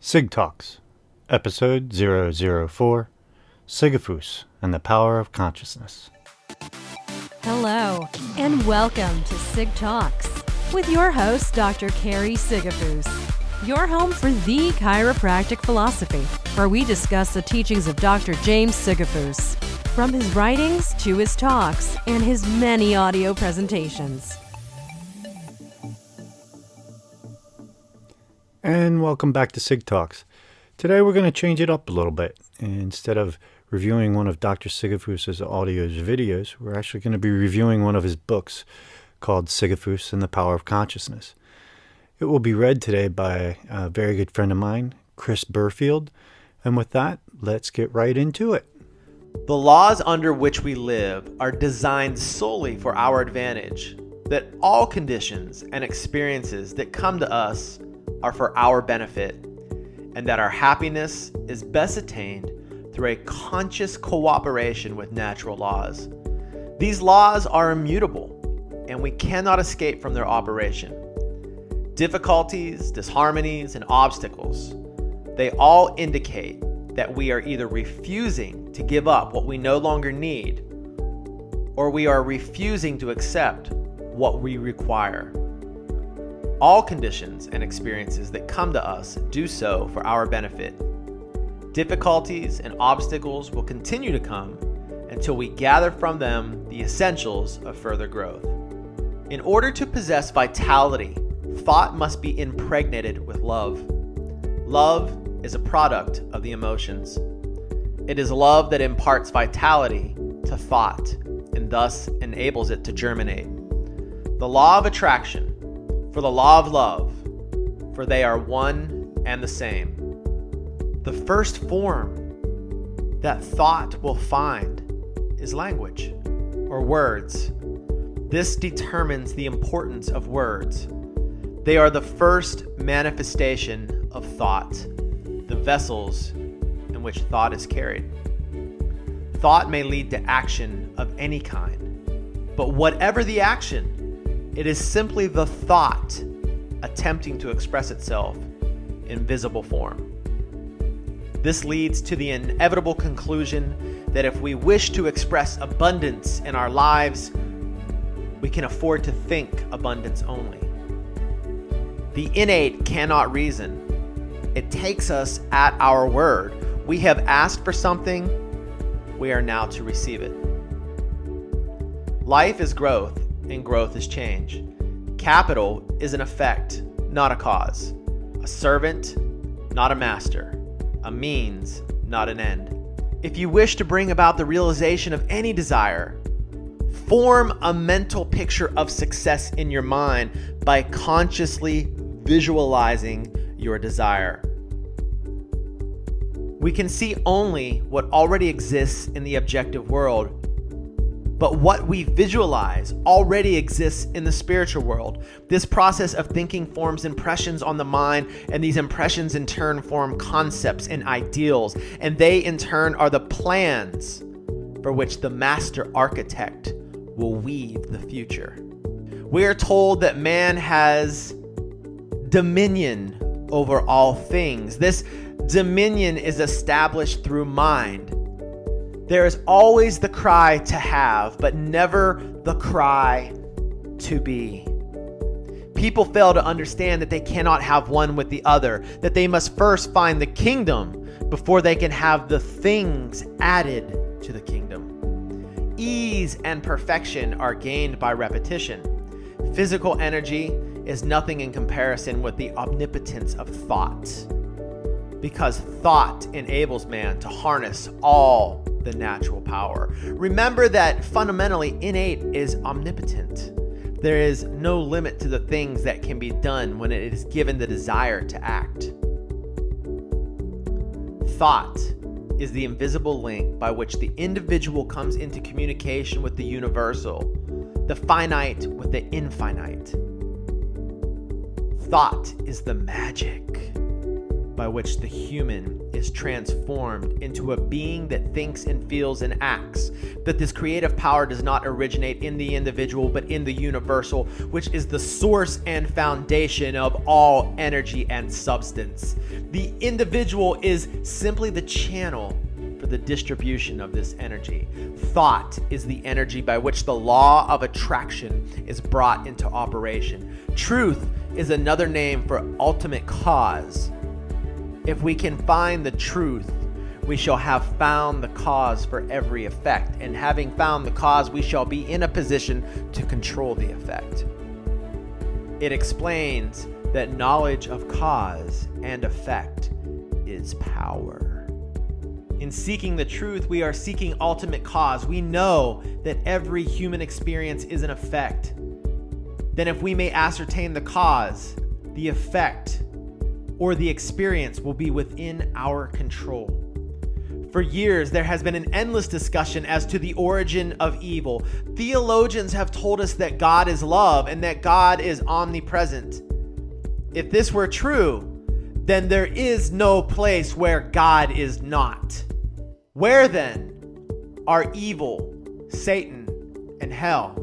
SigTalks, Episode 004, Sigafoose and the Power of Consciousness. Hello, and welcome to SigTalks with your host, Dr. Carrie Sigafoose, your home for the chiropractic philosophy, where we discuss the teachings of Dr. James Sigafoose, from his writings to his talks and his many audio presentations. And welcome back to SigTalks. Today we're going to change it up a little bit. Instead of reviewing one of Dr. Sigafoose's videos, we're actually going to be reviewing one of his books called Sigafoose and the Power of Consciousness. It will be read today by a very good friend of mine, Chris Burfield. And with that, let's get right into it. The laws under which we live are designed solely for our advantage, that all conditions and experiences that come to us are for our benefit, and that our happiness is best attained through a conscious cooperation with natural laws. These laws are immutable, and we cannot escape from their operation. Difficulties, disharmonies, and obstacles, they all indicate that we are either refusing to give up what we no longer need, or we are refusing to accept what we require. All conditions and experiences that come to us do so for our benefit. Difficulties and obstacles will continue to come until we gather from them the essentials of further growth. In order to possess vitality, thought must be impregnated with love. Love is a product of the emotions. It is love that imparts vitality to thought and thus enables it to germinate. The law of attraction, for the law of love, for they are one and the same. The first form that thought will find is language, or words. This determines the importance of words. They are the first manifestation of thought, the vessels in which thought is carried. Thought may lead to action of any kind, but whatever the action, it is simply the thought attempting to express itself in visible form. This leads to the inevitable conclusion that if we wish to express abundance in our lives, we can afford to think abundance only. The innate cannot reason. It takes us at our word. We have asked for something, we are now to receive it. Life is growth, and growth is change. Capital is an effect, not a cause. A servant, not a master. A means, not an end. If you wish to bring about the realization of any desire, form a mental picture of success in your mind by consciously visualizing your desire. We can see only what already exists in the objective world, but what we visualize already exists in the spiritual world. This process of thinking forms impressions on the mind, and these impressions in turn form concepts and ideals, and they in turn are the plans for which the master architect will weave the future. We are told that man has dominion over all things. This dominion is established through mind. There is always the cry to have, but never the cry to be. People fail to understand that they cannot have one with the other, that they must first find the kingdom before they can have the things added to the kingdom. Ease and perfection are gained by repetition. Physical energy is nothing in comparison with the omnipotence of thought, because thought enables man to harness all the natural power. Remember that fundamentally innate is omnipotent. There is no limit to the things that can be done when it is given the desire to act. Thought is the invisible link by which the individual comes into communication with the universal, the finite with the infinite. Thought is the magic by which the human is transformed into a being that thinks and feels and acts. That this creative power does not originate in the individual, but in the universal, which is the source and foundation of all energy and substance. The individual is simply the channel for the distribution of this energy. Thought is the energy by which the law of attraction is brought into operation. Truth is another name for ultimate cause. If we can find the truth, we shall have found the cause for every effect, and having found the cause, we shall be in a position to control the effect. It explains that knowledge of cause and effect is power. In seeking the truth, we are seeking ultimate cause. We know that every human experience is an effect. Then if we may ascertain the cause, the effect, or the experience will be within our control. For years, there has been an endless discussion as to the origin of evil. Theologians have told us that God is love and that God is omnipresent. If this were true, then there is no place where God is not. Where then are evil, Satan, and hell?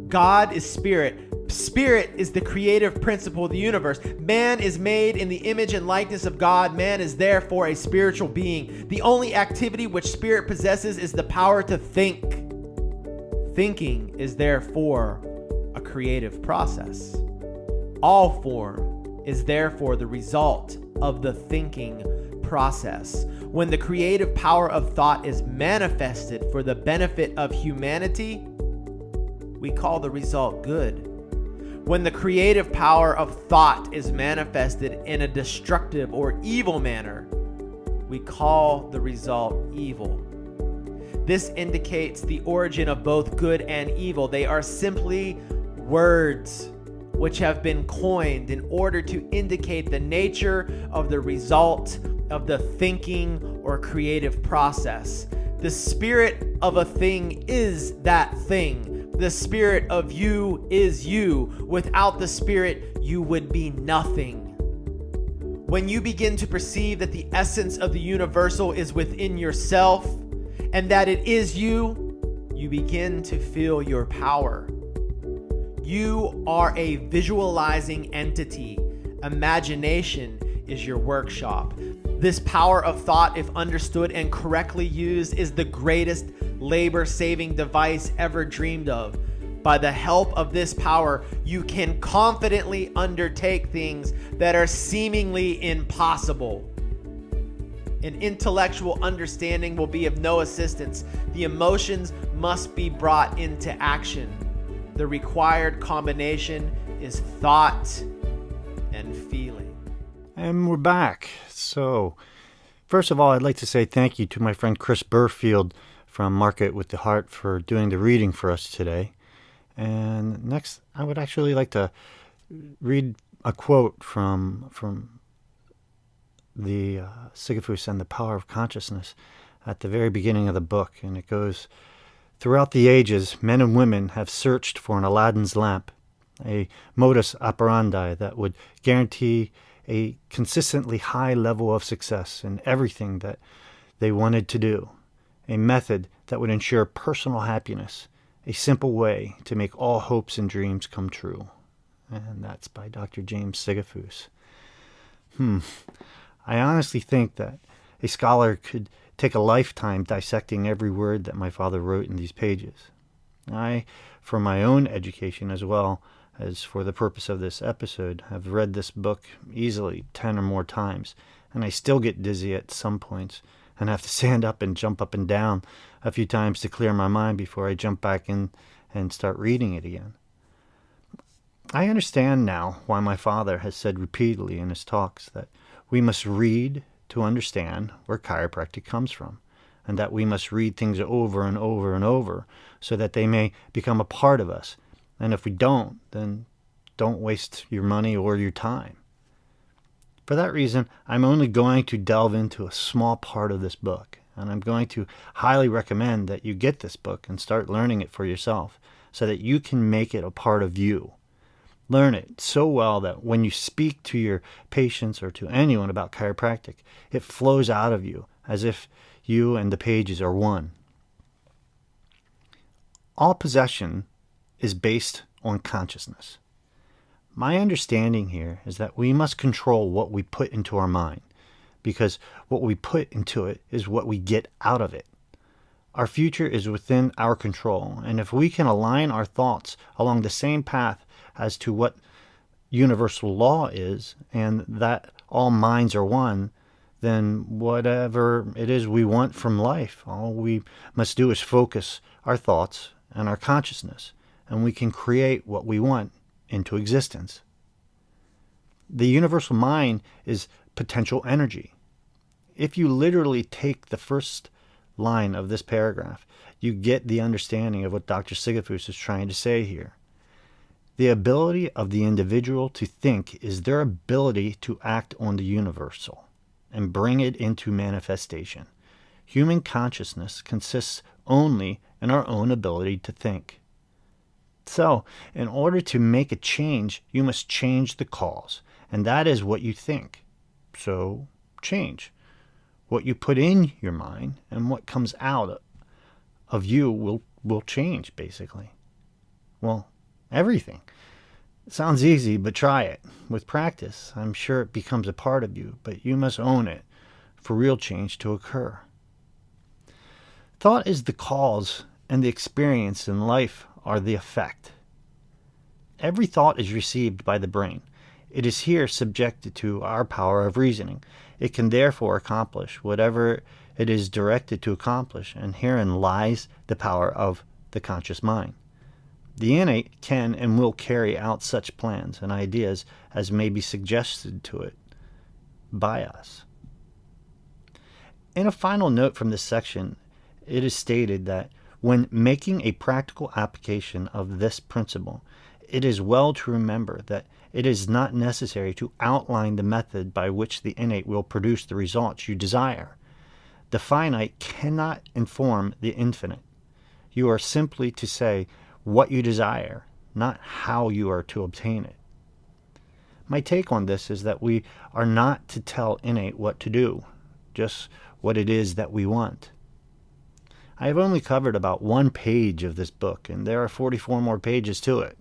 God is spirit. Spirit is the creative principle of the universe. Man is made in the image and likeness of God. Man is therefore a spiritual being. The only activity which spirit possesses is the power to think. Thinking is therefore a creative process. All form is therefore the result of the thinking process. When the creative power of thought is manifested for the benefit of humanity, we call the result good. When the creative power of thought is manifested in a destructive or evil manner, we call the result evil. This indicates the origin of both good and evil. They are simply words which have been coined in order to indicate the nature of the result of the thinking or creative process. The spirit of a thing is that thing. The spirit of you is you. Without the spirit, you would be nothing. When you begin to perceive that the essence of the universal is within yourself and that it is you, you begin to feel your power. You are a visualizing entity. Imagination is your workshop. This power of thought, if understood and correctly used, is the greatest labor-saving device ever dreamed of. By the help of this power, you can confidently undertake things that are seemingly impossible. An intellectual understanding will be of no assistance. The emotions must be brought into action. The required combination is thought and feeling. And we're back. So, first of all, I'd like to say thank you to my friend Chris Burfield from Market with the Heart for doing the reading for us today. And next, I would actually like to read a quote from the Sigafoose and the Power of Consciousness at the very beginning of the book. And it goes, "Throughout the ages, men and women have searched for an Aladdin's lamp, a modus operandi that would guarantee a consistently high level of success in everything that they wanted to do, a method that would ensure personal happiness, a simple way to make all hopes and dreams come true." And that's by Dr. James Sigafoose. I honestly think that a scholar could take a lifetime dissecting every word that my father wrote in these pages. I, for my own education as well as for the purpose of this episode, have read this book easily 10 or more times, and I still get dizzy at some points and have to stand up and jump up and down a few times to clear my mind before I jump back in and start reading it again. I understand now why my father has said repeatedly in his talks that we must read to understand where chiropractic comes from, and that we must read things over and over and over so that they may become a part of us. And if we don't, then don't waste your money or your time. For that reason, I'm only going to delve into a small part of this book, and I'm going to highly recommend that you get this book and start learning it for yourself so that you can make it a part of you. Learn it so well that when you speak to your patients or to anyone about chiropractic, it flows out of you as if you and the pages are one. All possession is based on consciousness. My understanding here is that we must control what we put into our mind, because what we put into it is what we get out of it. Our future is within our control, and if we can align our thoughts along the same path as to what universal law is, and that all minds are one, then whatever it is we want from life, all we must do is focus our thoughts and our consciousness, and we can create what we want into existence. The universal mind is potential energy. If you literally take the first line of this paragraph, you get the understanding of what Dr. Sigafoose is trying to say here. The ability of the individual to think is their ability to act on the universal and bring it into manifestation. Human consciousness consists only in our own ability to think. So, in order to make a change, you must change the cause, and that is what you think. So, change. What you put in your mind and what comes out of you will change, basically. Well, everything. It sounds easy, but try it. With practice, I'm sure it becomes a part of you, but you must own it for real change to occur. Thought is the cause, and the experience in life are the effect. Every thought is received by the brain. It is here subjected to our power of reasoning. It can therefore accomplish whatever it is directed to accomplish, and herein lies the power of the conscious mind. The innate can and will carry out such plans and ideas as may be suggested to it by us. In a final note from this section, it is stated that when making a practical application of this principle, it is well to remember that it is not necessary to outline the method by which the innate will produce the results you desire. The finite cannot inform the infinite. You are simply to say what you desire, not how you are to obtain it. My take on this is that we are not to tell innate what to do, just what it is that we want. I have only covered about 1 page of this book, and there are 44 more pages to it.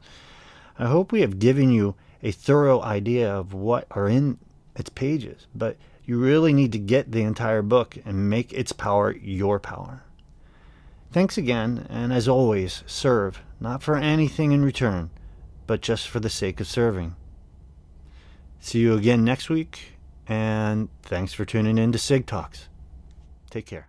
I hope we have given you a thorough idea of what are in its pages, but you really need to get the entire book and make its power your power. Thanks again, and as always, serve, not for anything in return, but just for the sake of serving. See you again next week, and thanks for tuning in to SigTalks. Take care.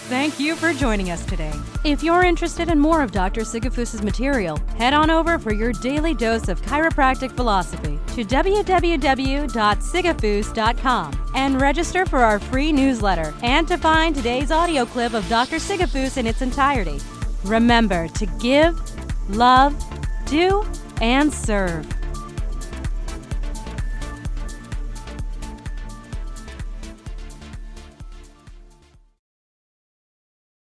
Thank you for joining us today. If you're interested in more of Dr. Sigafoose's material, head on over for your daily dose of chiropractic philosophy to www.sigafoose.com and register for our free newsletter and to find today's audio clip of Dr. Sigafoose in its entirety. Remember to give, love, do, and serve.